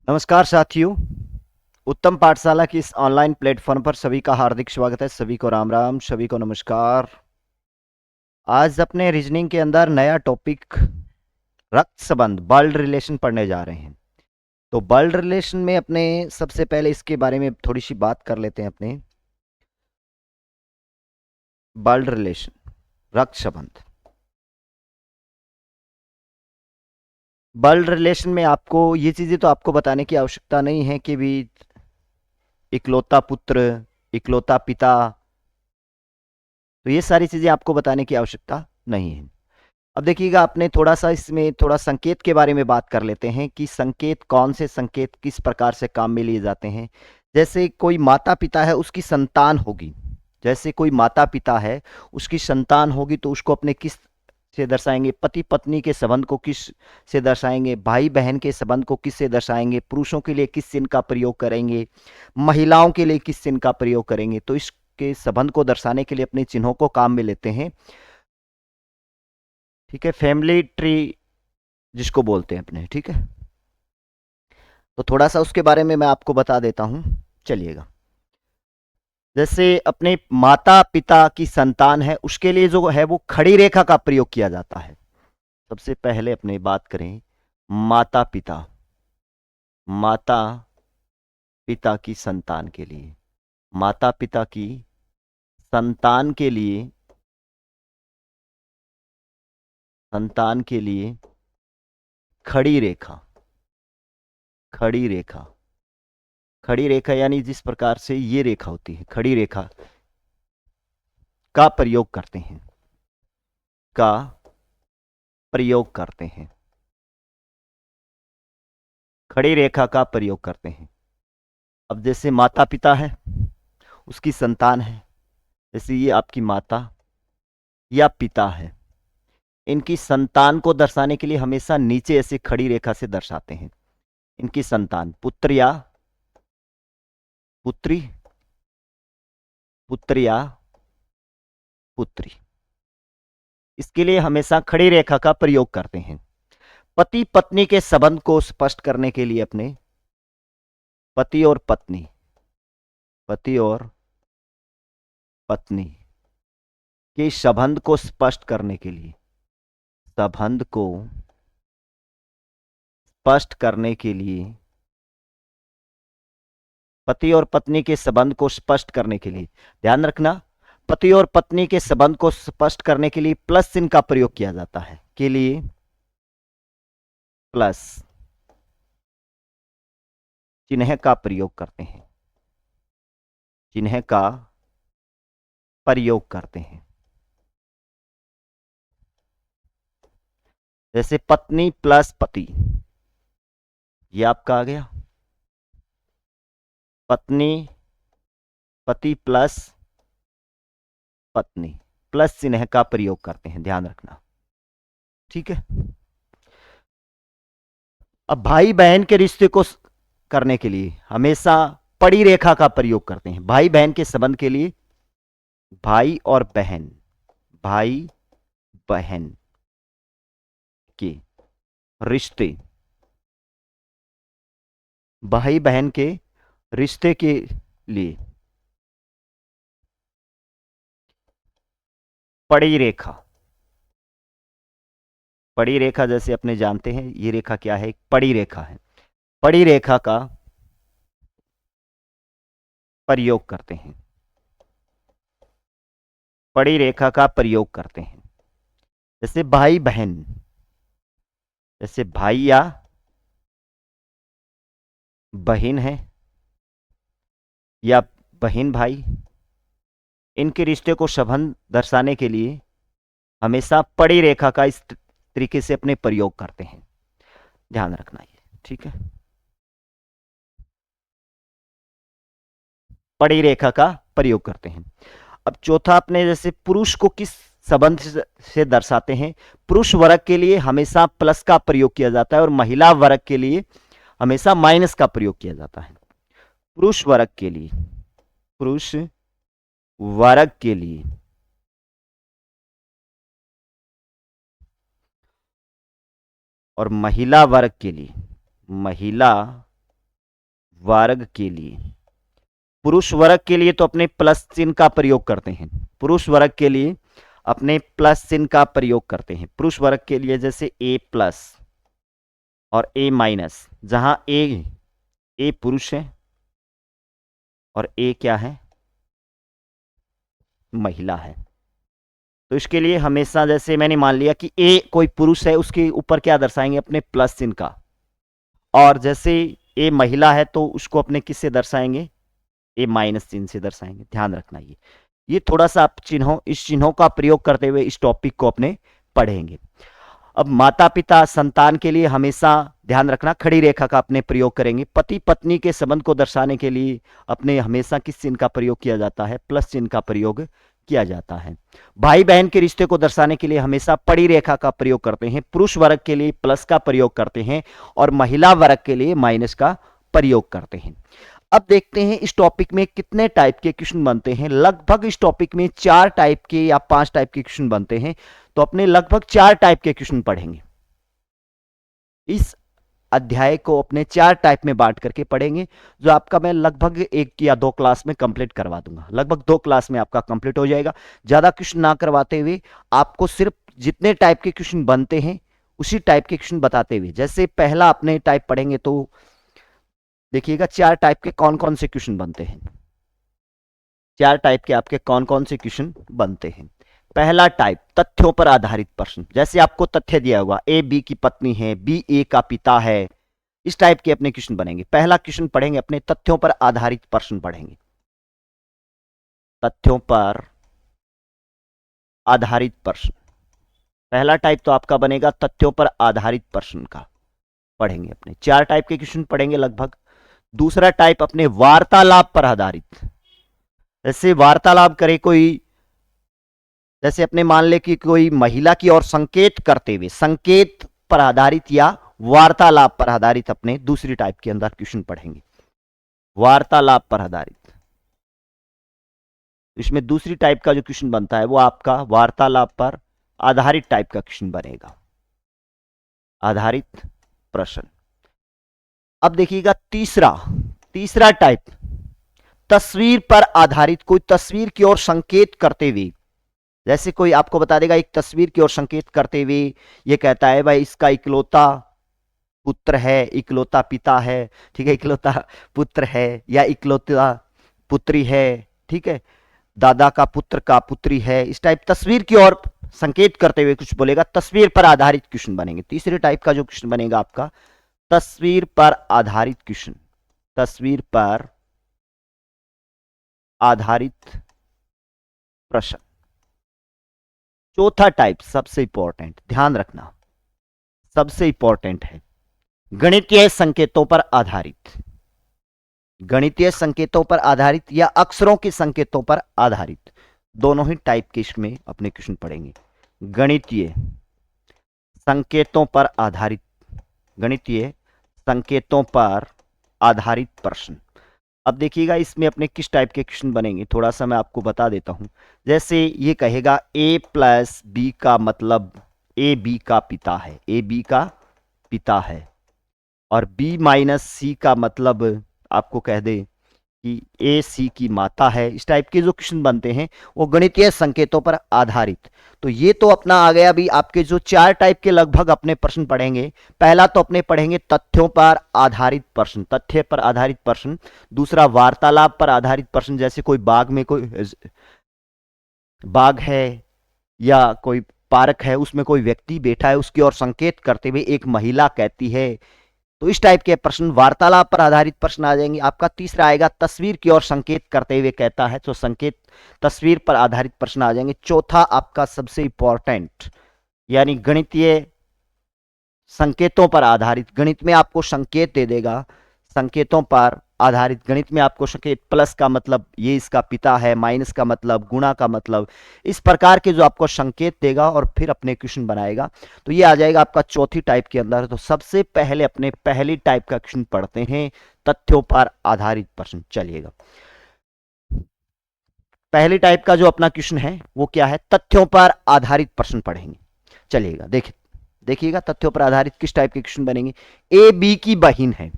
नमस्कार साथियों। उत्तम पाठशाला की इस ऑनलाइन प्लेटफॉर्म पर सभी का हार्दिक स्वागत है। सभी को राम राम, सभी को नमस्कार। आज अपने रीजनिंग के अंदर नया टॉपिक रक्त संबंध ब्लड रिलेशन पढ़ने जा रहे हैं। तो ब्लड रिलेशन में अपने सबसे पहले इसके बारे में थोड़ी सी बात कर लेते हैं। अपने ब्लड रिलेशन, रक्त संबंध। ब्लड रिलेशन में आपको ये चीजें तो आपको बताने की आवश्यकता नहीं है कि भी इकलौता पुत्र, इकलौता पिता, तो ये सारी चीजें आपको बताने की आवश्यकता नहीं है। अब देखिएगा, आपने थोड़ा सा इसमें थोड़ा संकेत के बारे में बात कर लेते हैं कि संकेत, कौन से संकेत किस प्रकार से काम में लिए जाते हैं। जैसे कोई माता पिता है, उसकी संतान होगी। जैसे कोई माता पिता है, उसकी संतान होगी, तो उसको अपने किस से दर्शाएंगे? पति पत्नी के संबंध को किस से दर्शाएंगे? भाई बहन के संबंध को किस से दर्शाएंगे? पुरुषों के लिए किस चिन्ह का प्रयोग करेंगे? महिलाओं के लिए किस चिन्ह का प्रयोग करेंगे? तो इसके संबंध को दर्शाने के लिए अपने चिन्हों को काम में लेते हैं। ठीक है, फैमिली ट्री जिसको बोलते हैं अपने। ठीक है, तो थोड़ा सा उसके बारे में मैं आपको बता देता हूं। चलिएगा, जैसे अपने माता पिता की संतान है, उसके लिए जो है वो खड़ी रेखा का प्रयोग किया जाता है। सबसे पहले अपने बात करें माता पिता, माता पिता की संतान के लिए, माता पिता की संतान के लिए, संतान के लिए खड़ी रेखा, खड़ी रेखा, खड़ी रेखा यानी जिस प्रकार से ये रेखा होती है, खड़ी रेखा का प्रयोग करते हैं, का प्रयोग करते हैं, खड़ी रेखा का प्रयोग करते हैं। अब जैसे माता पिता है, उसकी संतान है, जैसे ये आपकी माता या पिता है, इनकी संतान को दर्शाने के लिए हमेशा नीचे ऐसे खड़ी रेखा से दर्शाते हैं। इनकी संतान पुत्र या पुत्री, पुत्र या पुत्री, इसके लिए हमेशा खड़ी रेखा का प्रयोग करते हैं। पति पत्नी के संबंध को स्पष्ट करने के लिए अपने पति और पत्नी, पति और पत्नी के संबंध को स्पष्ट करने के लिए, संबंध को स्पष्ट करने के लिए, पति और पत्नी के संबंध को स्पष्ट करने के लिए, ध्यान रखना, पति और पत्नी के संबंध को स्पष्ट करने के लिए प्लस चिन्ह का प्रयोग किया जाता है। के लिए प्लस चिन्ह का प्रयोग करते हैं, चिन्ह का प्रयोग करते हैं। जैसे पत्नी प्लस पति, ये आपका आ गया। पत्नी, पति प्लस पत्नी, प्लस चिन्ह का प्रयोग करते हैं, ध्यान रखना। ठीक है, अब भाई बहन के रिश्ते को करने के लिए हमेशा पड़ी रेखा का प्रयोग करते हैं। भाई बहन के संबंध के लिए भाई और बहन, भाई बहन के रिश्ते, भाई बहन के रिश्ते के लिए पड़ी रेखा, पड़ी रेखा जैसे अपने जानते हैं, ये रेखा क्या है? पड़ी रेखा है। पड़ी रेखा का प्रयोग करते हैं, पड़ी रेखा का प्रयोग करते हैं। जैसे भाई बहन, जैसे भाई या बहन है, या बहन भाई, इनके रिश्ते को संबंध दर्शाने के लिए हमेशा पड़ी रेखा का इस तरीके से अपने प्रयोग करते हैं, ध्यान रखना ये। ठीक है, पड़ी रेखा का प्रयोग करते हैं। अब चौथा, अपने जैसे पुरुष को किस संबंध से दर्शाते हैं? पुरुष वर्ग के लिए हमेशा प्लस का प्रयोग किया जाता है और महिला वर्ग के लिए हमेशा माइनस का प्रयोग किया जाता है। पुरुष वर्ग के लिए, पुरुष वर्ग के लिए और महिला वर्ग के लिए, महिला वर्ग के लिए, पुरुष वर्ग के लिए तो अपने प्लस चिन्ह का प्रयोग करते हैं। पुरुष वर्ग के लिए अपने प्लस चिन्ह का प्रयोग करते हैं। पुरुष वर्ग के लिए जैसे ए प्लस और ए माइनस, जहां ए पुरुष है और ए क्या है, महिला है। तो इसके लिए हमेशा जैसे मैंने मान लिया कि ए कोई पुरुष है, उसके ऊपर क्या दर्शाएंगे, अपने प्लस चिन्ह का। और जैसे ए महिला है तो उसको अपने किससे दर्शाएंगे, ए माइनस चिन्ह से दर्शाएंगे। ध्यान रखना ये थोड़ा सा आप इस चिन्हों का प्रयोग करते हुए इस टॉपिक को अपने पढ़ेंगे। अब माता पिता संतान के लिए हमेशा ध्यान रखना खड़ी रेखा का अपने प्रयोग करेंगे। पति पत्नी के संबंध को दर्शाने के लिए अपने हमेशा किस चिन्ह का प्रयोग किया जाता है, प्लस चिन्ह का प्रयोग किया जाता है। भाई बहन के रिश्ते को दर्शाने के लिए हमेशा पड़ी रेखा का प्रयोग करते हैं। पुरुष वर्ग के लिए प्लस का प्रयोग करते हैं और महिला वर्ग के लिए माइनस का प्रयोग करते हैं। अब देखते हैं इस टॉपिक में कितने टाइप के क्वेश्चन बनते हैं। लगभग इस टॉपिक में 4 टाइप के या 5 टाइप के क्वेश्चन बनते हैं। तो अपने लगभग 4 टाइप के क्वेश्चन पढ़ेंगे। इस अध्याय को अपने 4 टाइप में बांट करके पढ़ेंगे, जो आपका मैं लगभग 1 या 2 क्लास में कंप्लीट करवा दूंगा। लगभग 2 क्लास में आपका कंप्लीट हो जाएगा। ज्यादा क्वेश्चन ना करवाते हुए आपको सिर्फ जितने टाइप के क्वेश्चन बनते हैं उसी टाइप के क्वेश्चन बताते हुए, जैसे पहला अपने टाइप पढ़ेंगे तो देखिएगा 4 टाइप के कौन कौन से क्वेश्चन बनते हैं। 4 टाइप के आपके कौन कौन से क्वेश्चन बनते हैं। पहला टाइप तथ्यों पर आधारित प्रश्न। जैसे आपको तथ्य दिया हुआ ए बी की पत्नी है, बी ए का पिता है, इस टाइप के अपने क्वेश्चन बनेंगे। पहला क्वेश्चन पढ़ेंगे अपने तथ्यों पर आधारित प्रश्न पढ़ेंगे। तथ्यों पर आधारित प्रश्न पहला टाइप तो आपका बनेगा तथ्यों पर आधारित प्रश्न का पढ़ेंगे अपने। 4 टाइप के क्वेश्चन पढ़ेंगे लगभग। दूसरा टाइप अपने वार्तालाप पर आधारित। जैसे वार्तालाप करे कोई, जैसे अपने मान ले कि कोई महिला की ओर संकेत करते हुए, संकेत पर आधारित या वार्तालाप पर आधारित अपने दूसरी टाइप के अंदर क्वेश्चन पढ़ेंगे। वार्तालाप पर आधारित, इसमें दूसरी टाइप का जो क्वेश्चन बनता है वो आपका वार्तालाप पर आधारित टाइप का क्वेश्चन बनेगा, आधारित प्रश्न। अब देखिएगा तीसरा टाइप तस्वीर पर आधारित। कोई तस्वीर की ओर संकेत करते हुए, जैसे कोई आपको बता देगा एक तस्वीर की ओर संकेत करते हुए ये कहता है भाई इसका इकलौता पुत्र है, इकलौता पिता है, ठीक है, इकलौता पुत्र है या इकलौता पुत्री है, ठीक है, दादा का पुत्र का पुत्री है। इस टाइप तस्वीर की ओर संकेत करते हुए कुछ बोलेगा, तस्वीर पर आधारित क्वेश्चन बनेंगे। तीसरे टाइप का जो क्वेश्चन बनेगा आपका तस्वीर पर आधारित क्वेश्चन, तस्वीर पर आधारित प्रश्न। चौथा टाइप सबसे इंपॉर्टेंट, ध्यान रखना सबसे इंपॉर्टेंट है, गणितीय संकेतों पर आधारित। गणितीय संकेतों पर आधारित या अक्षरों के संकेतों पर आधारित, दोनों ही टाइप के इसमें अपने क्वेश्चन पढ़ेंगे। गणितीय संकेतों पर आधारित, गणितीय संकेतों पर आधारित प्रश्न। अब देखिएगा इसमें अपने किस टाइप के क्वेश्चन बनेंगे, थोड़ा सा मैं आपको बता देता हूं। जैसे ये कहेगा ए प्लस बी का मतलब ए बी का पिता है, ए बी का पिता है, और बी माइनस सी का मतलब आपको कह दे कि ए सी की माता है। इस टाइप के जो क्वेश्चन बनते हैं वो गणितीय संकेतों पर आधारित। तो ये तो अपना आ गया अभी आपके जो 4 टाइप के लगभग अपने प्रश्न पढ़ेंगे। पहला तो अपने पढ़ेंगे तथ्यों पर आधारित प्रश्न, तथ्य पर आधारित प्रश्न। दूसरा वार्तालाप पर आधारित प्रश्न, जैसे कोई बाग में कोई बाग है या कोई पार्क है, उसमें कोई व्यक्ति बैठा है, उसकी ओर संकेत करते हुए एक महिला कहती है, तो इस टाइप के प्रश्न वार्तालाप पर आधारित प्रश्न आ जाएंगे। आपका तीसरा आएगा तस्वीर की ओर संकेत करते हुए कहता है, तो संकेत तस्वीर पर आधारित प्रश्न आ जाएंगे। चौथा आपका सबसे इंपॉर्टेंट यानी गणितीय संकेतों पर आधारित, गणित में आपको संकेत दे देगा, संकेतों पर आधारित गणित में आपको संकेत, प्लस का मतलब ये इसका पिता है, माइनस का मतलब गुणा का मतलब, इस प्रकार के जो आपको संकेत देगा और फिर अपने क्वेश्चन बनाएगा। तो ये आ जाएगा आपका चौथी टाइप के अंदर। तो सबसे पहले अपने पहली टाइप का क्वेश्चन पढ़ते हैं, तथ्यों पर आधारित प्रश्न। चलिएगा पहली टाइप का जो अपना क्वेश्चन है वो क्या है, तथ्यों पर आधारित प्रश्न पढ़ेंगे। चलिएगा देखिएगा तथ्यों पर आधारित किस टाइप के क्वेश्चन बनेंगे। ए बी की बहन है,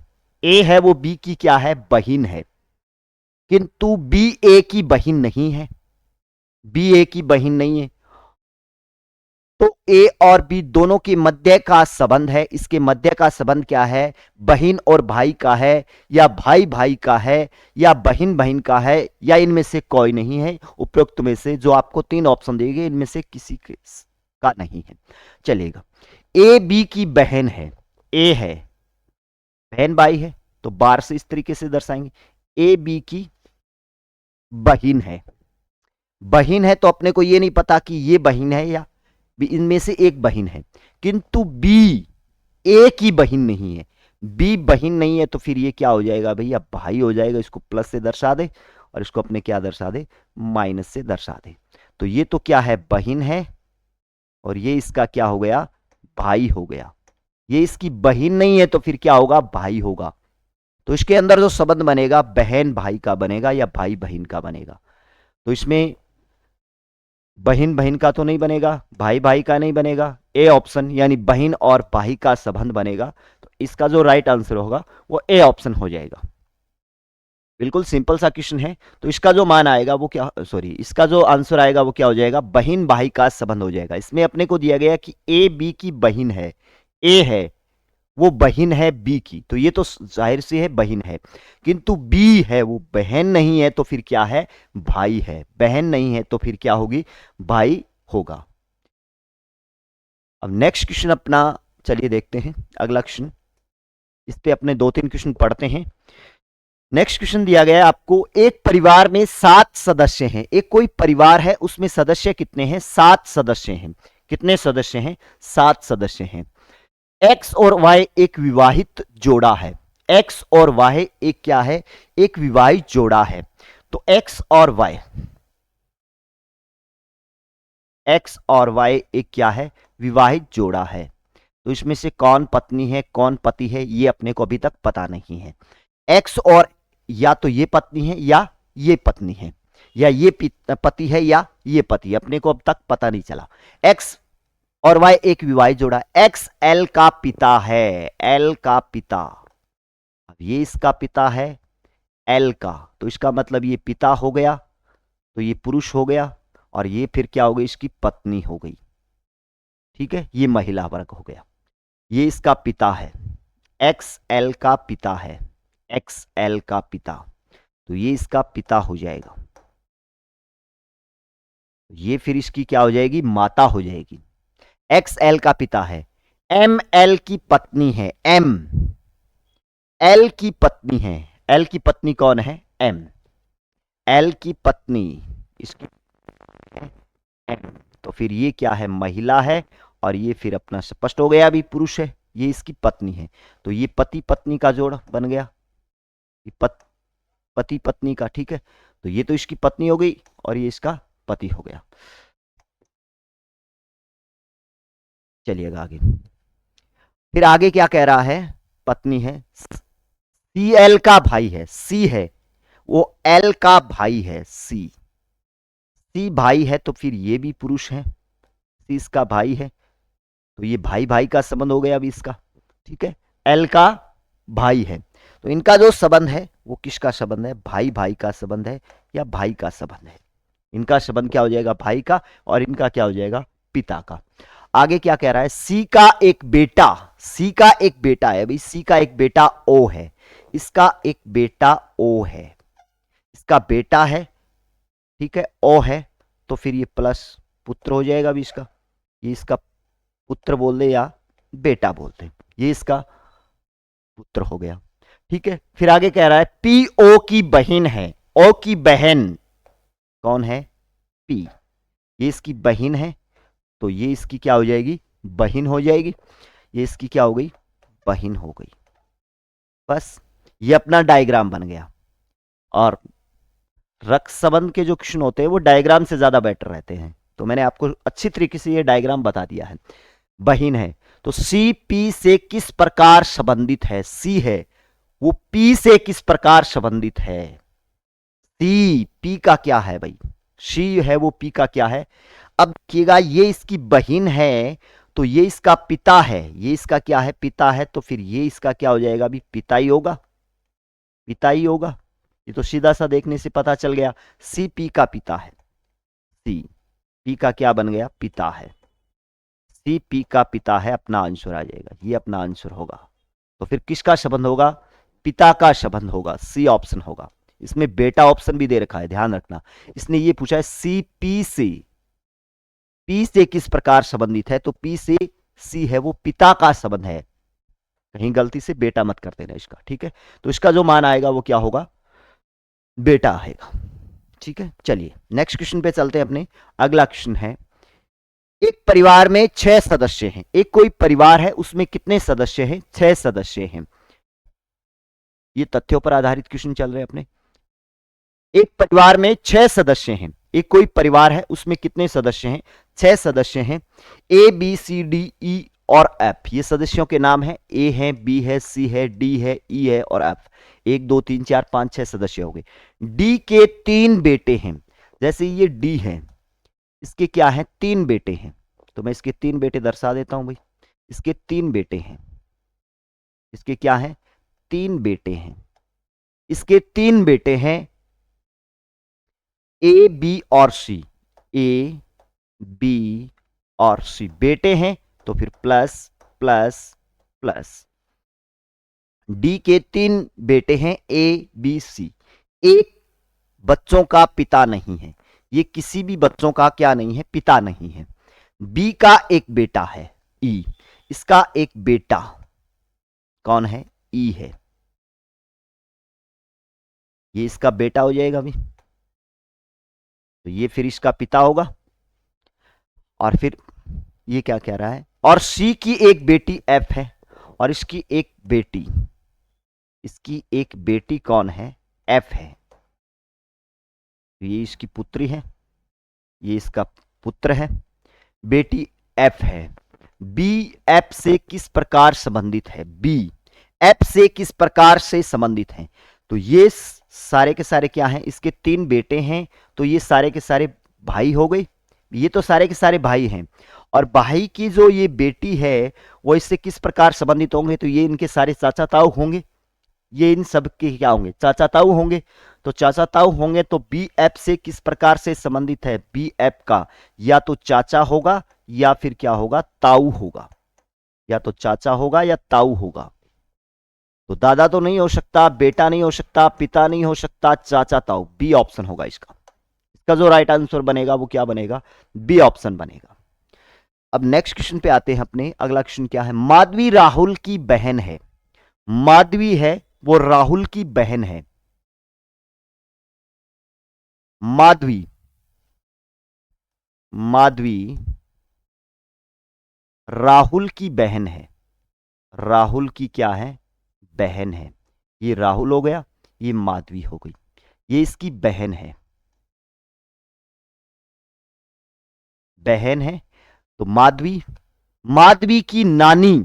ए है वो बी की क्या है, बहिन है, किंतु बी ए की बहिन नहीं है, बी ए की बहिन नहीं है। तो ए और बी दोनों के मध्य का संबंध है, इसके मध्य का संबंध क्या है, बहन और भाई का है, या भाई भाई का है, या बहन बहन का है, या इनमें से कोई नहीं है। उपरोक्त में से जो आपको 3 ऑप्शन देंगे इनमें से किसी का नहीं है, चलेगा। ए बी की बहन है, ए है बहन भाई है, तो बार से इस तरीके से दर्शाएंगे, ए बी की बहन है, बहन है तो अपने को ये नहीं पता कि ये बहन है या इनमें से एक बहन है, किंतु बी ए की बहन नहीं है, बी बहन नहीं है, तो फिर ये क्या हो जाएगा भैया, भाई हो जाएगा। इसको प्लस से दर्शा दे और इसको अपने क्या दर्शा दे, माइनस से दर्शा दे। तो ये तो क्या है, बहन है, और ये इसका क्या हो गया, भाई हो गया। ये इसकी बहन नहीं है तो फिर क्या होगा, भाई होगा। तो इसके अंदर जो संबंध बनेगा बहन भाई का बनेगा या भाई बहन का बनेगा। तो इसमें बहन बहन का तो नहीं बनेगा, भाई भाई का नहीं बनेगा, ए ऑप्शन यानी बहन और भाई का संबंध बनेगा। तो इसका जो राइट आंसर होगा वो ए ऑप्शन हो जाएगा। बिल्कुल सिंपल सा क्वेश्चन है। तो इसका जो मान आएगा वो क्या, सॉरी, इसका जो आंसर आएगा वो क्या हो जाएगा, बहन भाई का संबंध हो जाएगा। इसमें अपने को दिया गया कि ए बी की बहन है, ए है वो बहन है बी की, तो ये तो जाहिर सी है बहन है, किंतु बी है वो बहन नहीं है, तो फिर क्या है, भाई है। बहन नहीं है तो फिर क्या होगी, भाई होगा। अब नेक्स्ट क्वेश्चन अपना चलिए देखते हैं, अगला क्वेश्चन, इस पे अपने 2-3 क्वेश्चन पढ़ते हैं। नेक्स्ट क्वेश्चन दिया गया है आपको, एक परिवार में 7 सदस्य हैं। एक कोई परिवार है उसमें सदस्य कितने हैं, 7 सदस्य हैं। कितने सदस्य हैं, 7 सदस्य हैं। एक्स और वाई एक विवाहित जोड़ा है, एक्स और वाई एक क्या है, एक विवाहित जोड़ा है। तो एक्स और वाई एक क्या है, विवाहित जोड़ा है। तो इसमें से कौन पत्नी है कौन पति है ये अपने को अभी तक पता नहीं है। एक्स और या तो ये पत्नी है या ये पत्नी है, या ये पति है या ये पति, अपने को अब तक पता नहीं चला। एक्स और वाई एक विवाहित जोड़ा, एक्स एल का पिता है, एल का पिता, अब ये इसका पिता है एल का, तो इसका मतलब ये पिता हो गया, तो ये पुरुष हो गया, और ये फिर क्या हो गई, इसकी पत्नी हो गई। ठीक है, ये महिला वर्ग हो गया। ये इसका पिता है, एक्स एल का पिता है, एक्स एल का पिता, तो ये इसका पिता हो जाएगा। ये फिर इसकी क्या हो जाएगी, माता हो जाएगी। एक्स एल का पिता है, एम एल की पत्नी है, एम एल की पत्नी है, एल की पत्नी कौन है, एम, एल की पत्नी इसकी एम, तो फिर ये क्या है, महिला है, और ये फिर अपना स्पष्ट हो गया अभी पुरुष है, ये इसकी पत्नी है। तो ये पति पत्नी का जोड़ बन गया, पति पत्नी का। ठीक है, तो ये तो इसकी पत्नी हो गई और ये इसका पति हो गया। चलिएगा आगे, फिर आगे क्या कह रहा है, पत्नी है, सी एल का भाई है, सी है वो एल का भाई है, सी भाई है, तो फिर ये भी पुरुष है, सी इसका भाई है, तो ये भाई भाई का संबंध हो गया अभी इसका। ठीक है, एल का भाई है, तो इनका जो संबंध है वो किसका संबंध है, भाई भाई का संबंध है या भाई का संबंध है। इनका संबंध क्या हो जाएगा, भाई का, और इनका क्या हो जाएगा, पिता का। आगे क्या कह रहा है, सी का एक बेटा, सी का एक बेटा है भाई, सी का एक बेटा ओ है, इसका एक बेटा ओ है, इसका बेटा है, ठीक है, ओ है, तो फिर ये प्लस पुत्र हो जाएगा अभी इसका, ये इसका पुत्र बोल दे या बेटा बोलते, ये इसका पुत्र हो गया। ठीक है, फिर आगे कह रहा है पी ओ की बहन है, ओ की बहन कौन है, पी, ये इसकी बहन है, तो ये इसकी क्या हो जाएगी, बहन हो जाएगी, ये इसकी क्या हो गई, बहन हो गई। बस ये अपना डायग्राम बन गया। और रक्त संबंध के जो क्वेश्चन होते हैं वो डायग्राम से ज्यादा बेटर रहते हैं, तो मैंने आपको अच्छी तरीके से ये डायग्राम बता दिया है। बहन है तो सी पी से किस प्रकार संबंधित है, सी है वो पी से किस प्रकार संबंधित है, सी पी का क्या है भाई, सी है वो पी का क्या है। अब देखिएगा ये इसकी बहन है तो ये इसका पिता है, ये इसका क्या है, पिता है, तो फिर ये इसका क्या हो जाएगा, अभी पिता ही होगा, पिता ही होगा, ये तो सीधा सा देखने से पता चल गया। सी पी का पिता है, सी पी का क्या बन गया, पिता है। सी पी का पिता है, अपना आंसर आ जाएगा, ये अपना आंसर होगा। तो फिर किसका संबंध होगा, पिता का संबंध होगा, सी ऑप्शन होगा। इसमें बेटा ऑप्शन भी दे रखा है, ध्यान रखना। इसने ये पूछा है सी पी से, पी से किस प्रकार संबंधित है, तो पी से सी है वो पिता का संबंध है, कहीं गलती से बेटा मत कर देना इसका, ठीक है। तो इसका जो मान आएगा वो क्या होगा, बेटा आएगा, ठीक है। चलिए नेक्स्ट क्वेश्चन पे चलते हैं अपने। अगला क्वेश्चन है, एक परिवार में 6 सदस्य हैं। एक कोई परिवार है, उसमें कितने सदस्य हैं, 6 सदस्य हैं। ये तथ्यों पर आधारित क्वेश्चन चल रहे हैं अपने। एक परिवार में 6 सदस्य हैं, एक कोई परिवार है उसमें कितने सदस्य हैं, 6 सदस्य हैं। A B C D E और एफ, ये सदस्यों के नाम है। ए है, बी है, सी है, डी है, ई है और एफ। 1 2 3 4 5 6 सदस्य हो गए। डी के 3 बेटे हैं, जैसे ये डी है, इसके क्या है, 3 बेटे हैं। तो मैं इसके 3 बेटे दर्शा देता हूं भाई। इसके 3 बेटे हैं, इसके क्या है, 3 बेटे हैं। इसके 3 बेटे हैं ए बी और सी, ए बी और सी बेटे हैं, तो फिर प्लस प्लस प्लस। डी के 3 बेटे हैं ए बी सी, एक बच्चों का पिता नहीं है, ये किसी भी बच्चों का क्या नहीं है, पिता नहीं है। बी का एक बेटा है ई, इसका एक बेटा कौन है, ई है, ये इसका बेटा हो जाएगा अभी, तो ये फिर इसका पिता होगा। और फिर ये क्या कह रहा है, और सी की एक बेटी एफ है, और इसकी एक बेटी, इसकी एक बेटी कौन है, एफ है। ये इसकी पुत्री है, ये इसका पुत्र है, बेटी एफ है। बी एफ से किस प्रकार संबंधित है, बी एफ से किस प्रकार से संबंधित है, तो ये सारे के सारे क्या हैं, इसके 3 बेटे हैं, तो ये सारे के सारे भाई हो गए, ये तो सारे के सारे भाई हैं। और भाई की जो ये बेटी है वो इससे किस प्रकार संबंधित होंगे, तो ये इनके सारे चाचा ताऊ होंगे, ये इन सब के क्या होंगे, चाचा ताऊ होंगे। तो चाचा ताऊ होंगे तो बी एफ से किस प्रकार से संबंधित है, बी एफ का या तो चाचा होगा या फिर क्या होगा, ताऊ होगा, या तो चाचा होगा या ताऊ होगा। तो दादा तो नहीं हो सकता, बेटा नहीं हो सकता, पिता नहीं हो सकता, चाचा ताऊ, बी ऑप्शन होगा इसका। इसका जो राइट आंसर बनेगा वो क्या बनेगा, बी ऑप्शन बनेगा। अब नेक्स्ट क्वेश्चन पे आते हैं अपने। अगला क्वेश्चन क्या है, माधवी राहुल की बहन है, माधवी है वो राहुल की बहन है। माधवी, माधवी राहुल की बहन है, राहुल की क्या है, बहन है। ये राहुल हो गया, ये माधवी हो गई, ये इसकी बहन है, बहन है। तो माधवी, माधवी की नानी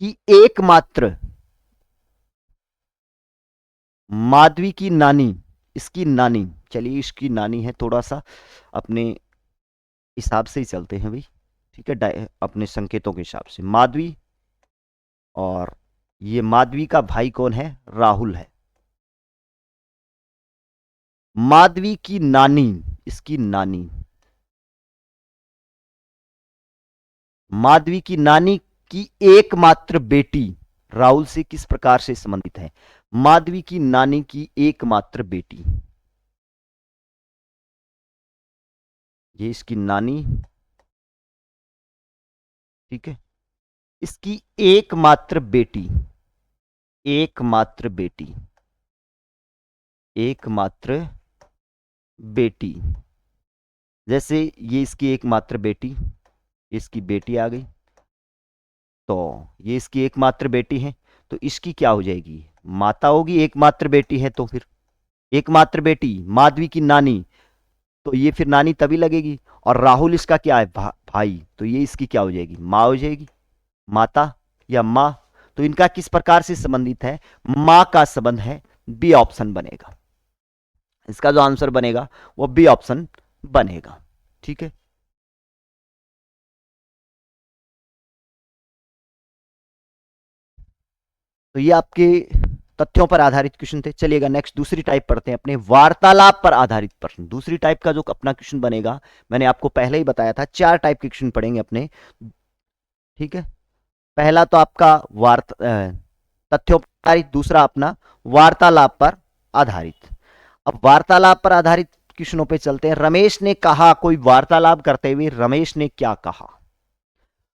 की एकमात्र, माधवी की नानी, इसकी नानी, चलिए इसकी नानी है, थोड़ा सा अपने हिसाब से ही चलते हैं भाई, ठीक है, अपने संकेतों के हिसाब से। माधवी, और ये माधवी का भाई कौन है, राहुल है। माधवी की नानी, इसकी नानी, माधवी की नानी की एकमात्र बेटी राहुल से किस प्रकार से संबंधित है, माधवी की नानी की एकमात्र बेटी, ये इसकी नानी, ठीक है। इसकी एकमात्र बेटी, एकमात्र बेटी, एकमात्र बेटी, जैसे ये इसकी एकमात्र बेटी, इसकी बेटी आ गई, तो ये इसकी एकमात्र बेटी है, तो इसकी क्या हो जाएगी, माता होगी, एकमात्र बेटी है तो फिर एकमात्र बेटी, माधवी की नानी, तो ये फिर नानी तभी लगेगी। और राहुल इसका क्या है, भाई, तो ये इसकी क्या हो जाएगी, माँ हो जाएगी, माता या माँ। तो इनका किस प्रकार से संबंधित है, माँ का संबंध है, बी ऑप्शन बनेगा। इसका जो आंसर बनेगा वो बी ऑप्शन बनेगा, ठीक है। तो ये आपके तथ्यों पर आधारित क्वेश्चन थे। चलिएगा नेक्स्ट दूसरी टाइप पढ़ते हैं अपने, वार्तालाप पर आधारित प्रश्न। दूसरी टाइप का जो अपना क्वेश्चन बनेगा, मैंने आपको पहले ही बताया था 4 टाइप के क्वेश्चन पढ़ेंगे अपने, ठीक है। पहला तो आपका तथ्यों पर आधारित, दूसरा अपना वार्तालाप पर आधारित। अब वार्तालाप पर आधारित क्वेश्चनों पे चलते हैं। रमेश ने कहा, कोई वार्तालाप करते हुए रमेश ने क्या कहा?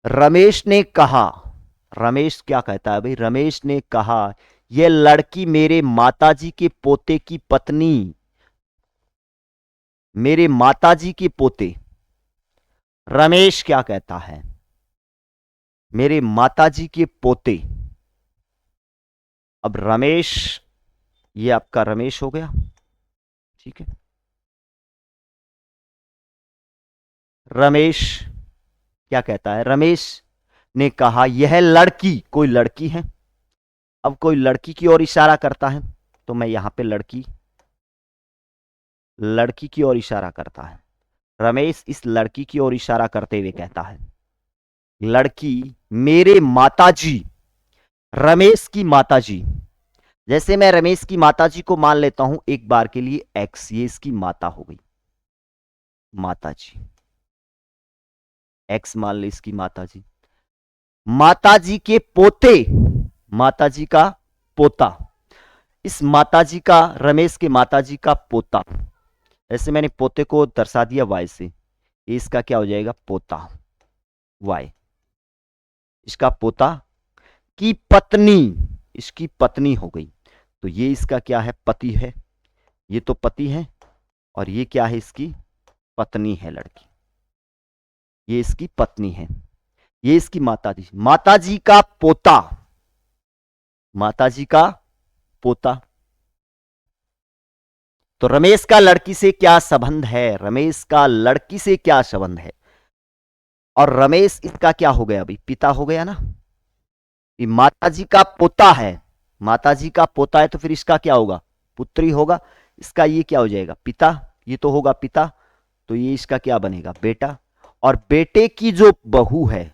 रमेश ने कहा, रमेश क्या कहता है भाई? रमेश ने कहा यह लड़की मेरे माताजी के पोते की पत्नी, मेरे माताजी के पोते। रमेश क्या कहता है? मेरे माताजी के पोते। अब रमेश, ये आपका रमेश हो गया, ठीक है। रमेश क्या कहता है? रमेश ने कहा यह लड़की, कोई लड़की है। अब कोई लड़की की ओर इशारा करता है, तो मैं यहां पे लड़की, लड़की की ओर इशारा करता है। रमेश इस लड़की की ओर इशारा करते हुए कहता है, लड़की मेरे माताजी, रमेश की माताजी। जैसे मैं रमेश की माताजी को मान लेता हूं एक बार के लिए एक्स, ये इसकी माता हो गई, माताजी एक्स मान ले इसकी माताजी। माताजी के पोते, माताजी का पोता, इस माताजी का, रमेश के माताजी का पोता। ऐसे मैंने पोते को दर्शा दिया वाई से, इसका क्या हो जाएगा? पोता, वाई। इसका पोता की पत्नी, इसकी पत्नी हो गई, तो ये इसका क्या है? पति है। ये तो पति है, और ये क्या है? इसकी पत्नी है लड़की, ये इसकी पत्नी है। ये इसकी माताजी, माताजी का पोता, माताजी का पोता। तो रमेश का लड़की से क्या संबंध है? रमेश का लड़की से क्या संबंध है? और रमेश इसका क्या हो गया? अभी पिता हो गया ना। ये माताजी का पोता है, माताजी का पोता है, तो फिर इसका क्या होगा? पुत्री होगा। इसका ये क्या हो जाएगा? पिता, ये तो होगा पिता, तो ये इसका क्या बनेगा? बेटा। और बेटे की जो बहू है,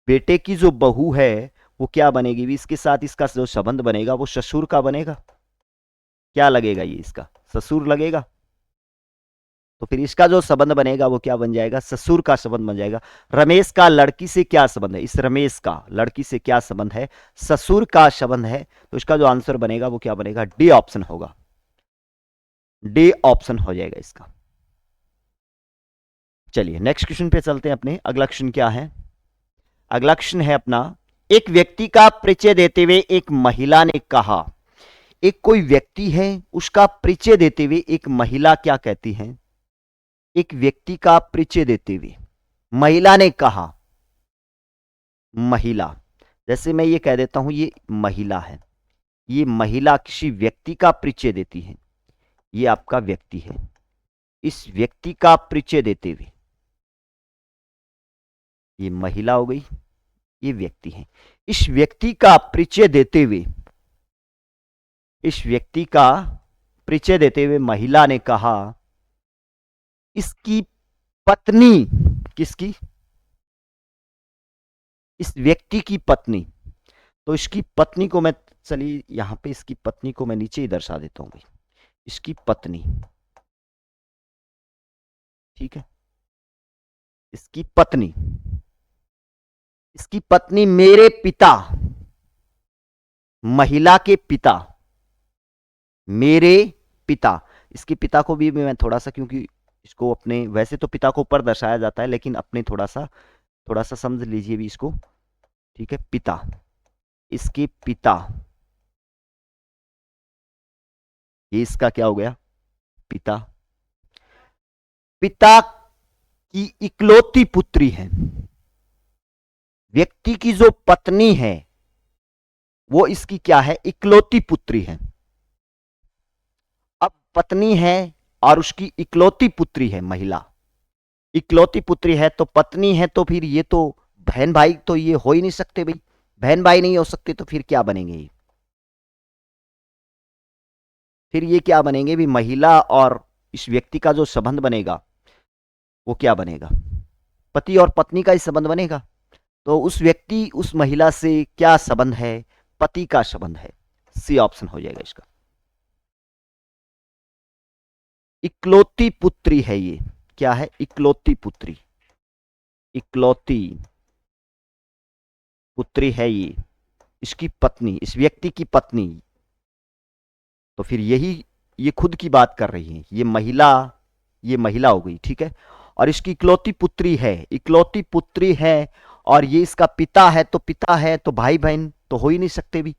बेटे की जो बहू है वो क्या बनेगी? भी इसके साथ इसका जो संबंध बनेगा वो ससुर का बनेगा। क्या लगेगा? ये इसका ससुर लगेगा। तो फिर इसका जो संबंध बनेगा वो क्या बन जाएगा? ससुर का संबंध बन जाएगा। रमेश का लड़की से क्या संबंध है? इस रमेश का लड़की से क्या संबंध है? ससुर का संबंध है। तो इसका जो आंसर बनेगा वो क्या बनेगा? डी ऑप्शन होगा, डी ऑप्शन हो जाएगा इसका। चलिए नेक्स्ट क्वेश्चन पे चलते हैं अपने। अगला क्वेश्चन क्या है? अगला क्वेश्चन है अपना, एक व्यक्ति का परिचय देते हुए एक महिला ने कहा। एक कोई व्यक्ति है, उसका परिचय देते हुए एक महिला क्या कहती है? एक व्यक्ति का परिचय देते हुए महिला ने कहा, महिला, जैसे मैं ये कह देता हूं ये महिला है, ये महिला किसी व्यक्ति का परिचय देती है, ये आपका व्यक्ति है। इस व्यक्ति का परिचय देते हुए, ये महिला हो गई, ये व्यक्ति है। इस व्यक्ति का परिचय देते हुए, इस व्यक्ति का परिचय देते हुए महिला ने कहा इसकी पत्नी, किसकी? इस व्यक्ति की पत्नी। तो इसकी पत्नी को मैं, चलिए यहां पे इसकी पत्नी को मैं नीचे ही दर्शा देता हूं। इसकी पत्नी, ठीक है, इसकी पत्नी, इसकी पत्नी मेरे पिता, महिला के पिता, मेरे पिता। इसके पिता को भी मैं थोड़ा सा, क्योंकि इसको अपने, वैसे तो पिता को ऊपर दर्शाया जाता है लेकिन अपने थोड़ा सा समझ लीजिए भी इसको, ठीक है। पिता, इसके पिता, ये इसका क्या हो गया? पिता। पिता की इकलौती पुत्री है। व्यक्ति की जो पत्नी है वो इसकी क्या है? इकलौती पुत्री है। अब पत्नी है और उसकी इकलौती पुत्री है महिला, इकलौती पुत्री है तो पत्नी है, तो फिर ये तो बहन भाई तो ये हो ही नहीं सकते भाई, बहन भाई नहीं हो सकते, तो फिर क्या बनेंगे ये? फिर ये क्या बनेंगे भी? महिला और इस व्यक्ति का जो संबंध बनेगा वो क्या बनेगा? पति और पत्नी का ही संबंध बनेगा। तो उस व्यक्ति, उस महिला से क्या संबंध है? पति का संबंध है। सी ऑप्शन हो जाएगा इसका। इकलौती पुत्री है ये, क्या है? इकलौती पुत्री, इकलौती पुत्री है ये, इसकी पत्नी, इस व्यक्ति की पत्नी। तो फिर यही, ये खुद की बात कर रही है, ये महिला हो गई, ठीक है। और इसकी इकलौती पुत्री है, इकलौती पुत्री है, और ये इसका पिता है, तो पिता है तो भाई बहन तो हो ही नहीं सकते भी।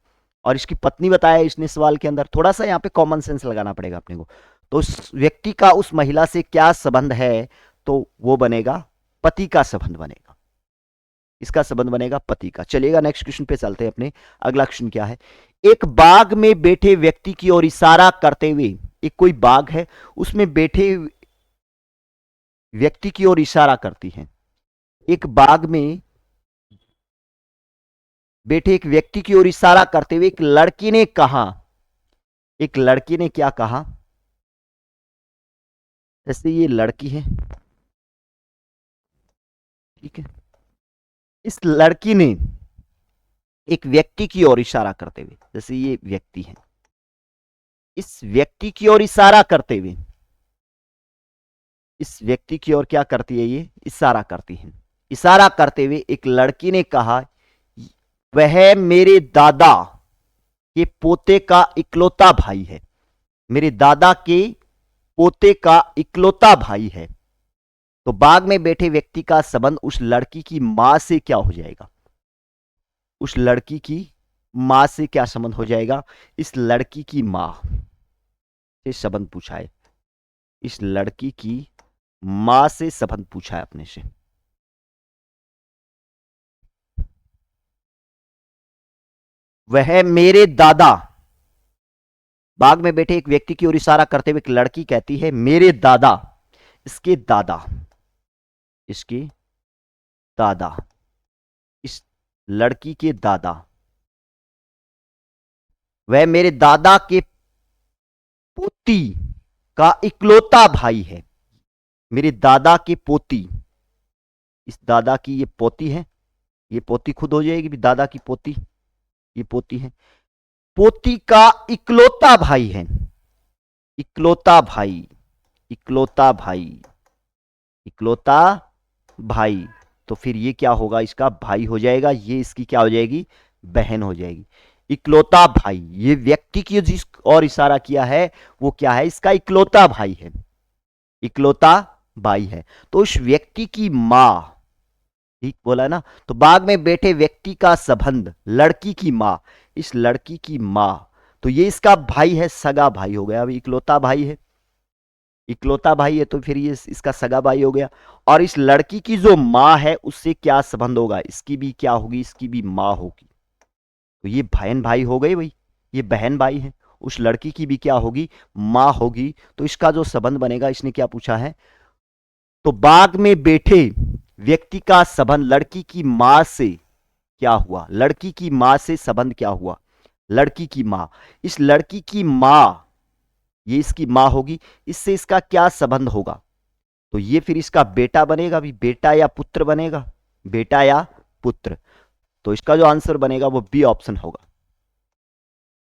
और इसकी पत्नी बताया इसने सवाल के अंदर, थोड़ा सा यहाँ पे कॉमन सेंस लगाना पड़ेगा अपने को। तो उस व्यक्ति का उस महिला से क्या संबंध है? तो वो बनेगा पति का संबंध बनेगा, इसका संबंध बनेगा पति का। चलिएगा नेक्स्ट क्वेश्चन पे चलते हैं अपने। अगला क्वेश्चन क्या है? एक बाग में बैठे व्यक्ति की ओर इशारा करते हुए, एक कोई बाग है उसमें बैठे व्यक्ति की ओर इशारा करती है। एक बाग में बैठे एक व्यक्ति की ओर इशारा करते हुए एक लड़की ने कहा, एक लड़की ने क्या कहा? जैसे ये लड़की है, ठीक है, इस लड़की ने एक व्यक्ति की ओर इशारा करते हुए, जैसे ये व्यक्ति है, इस व्यक्ति की ओर इशारा करते हुए, इस व्यक्ति की ओर क्या करती है? ये इशारा करती है। इशारा करते हुए एक लड़की ने कहा, वह मेरे दादा के पोते का इकलौता भाई है, मेरे दादा के पोते का इकलौता भाई है। तो बाग में बैठे व्यक्ति का संबंध उस लड़की की मां से क्या हो जाएगा? उस लड़की की मां से क्या संबंध हो जाएगा? इस लड़की की मां से संबंध पूछा है, इस लड़की की मां से संबंध पूछा है अपने से। वह मेरे दादा, बाग में बैठे एक व्यक्ति की ओर इशारा करते हुए एक लड़की कहती है, मेरे दादा, इसके दादा, इसके दादा, इस लड़की के दादा, वह मेरे दादा के पोती का इकलौता भाई है, मेरे दादा के पोती, इस दादा की ये पोती है, ये पोती खुद हो जाएगी भी, दादा की पोती, ये पोती है, पोती का इकलौता भाई है, इकलौता भाई, इकलौता भाई, इकलौता भाई। तो फिर ये क्या होगा? इसका भाई हो जाएगा, ये इसकी क्या हो जाएगी? बहन हो जाएगी। इकलौता भाई, ये व्यक्ति की जिस और इशारा किया है वो क्या है? इसका इकलौता भाई है, इकलौता भाई है। तो उस व्यक्ति की मां, ठीक बोला ना? तो बाग में बैठे व्यक्ति का संबंध लड़की की मां, इस लड़की की मां, तो ये इसका भाई है, सगा भाई हो गया। अभी इकलौता भाई है, इकलौता भाई है, तो फिर ये इसका सगा भाई हो गया। और इस लड़की की जो मां है उससे क्या संबंध होगा? इसकी भी क्या होगी? इसकी भी मां होगी। तो ये बहन भाई हो गए भाई, ये बहन भाई है। उस लड़की की भी क्या होगी? मां होगी। तो इसका जो संबंध बनेगा, इसने क्या पूछा है? तो बाग में बैठे व्यक्ति का संबंध लड़की की मां से क्या हुआ? लड़की की मां से संबंध क्या हुआ? लड़की की मां, इस लड़की की मां, ये इसकी मां होगी, इससे इसका क्या संबंध होगा? तो ये फिर इसका बेटा बनेगा भी, बेटा या पुत्र बनेगा, बेटा या पुत्र। तो इसका जो आंसर बनेगा वो बी ऑप्शन होगा,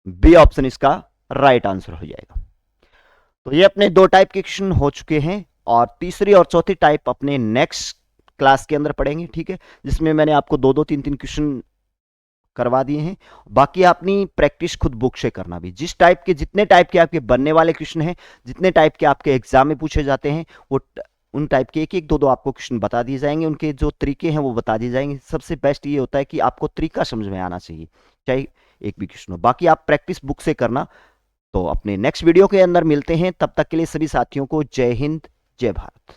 बी ऑप्शन इसका राइट आंसर हो जाएगा। तो ये अपने दो टाइप के क्वेश्चन हो चुके हैं, और तीसरी और चौथी टाइप अपने नेक्स्ट क्लास के अंदर पढ़ेंगे, ठीक है, जिसमें मैंने आपको दो दो तीन तीन क्वेश्चन करवा दिए हैं। बाकी अपनी प्रैक्टिस खुद बुक से करना भी, जिस टाइप के, जितने टाइप के आपके बनने वाले क्वेश्चन हैं, जितने टाइप के आपके एग्जाम में पूछे जाते हैं, वो उन टाइप के एक एक दो दो आपको क्वेश्चन बता दिए जाएंगे, उनके जो तरीके हैं वो बता दिए जाएंगे। सबसे बेस्ट ये होता है कि आपको तरीका समझ में आना चाहिए, चाहे एक भी क्वेश्चन हो। बाकी आप प्रैक्टिस बुक से करना। तो अपने नेक्स्ट वीडियो के अंदर मिलते हैं, तब तक के लिए सभी साथियों को जय हिंद, जय भारत।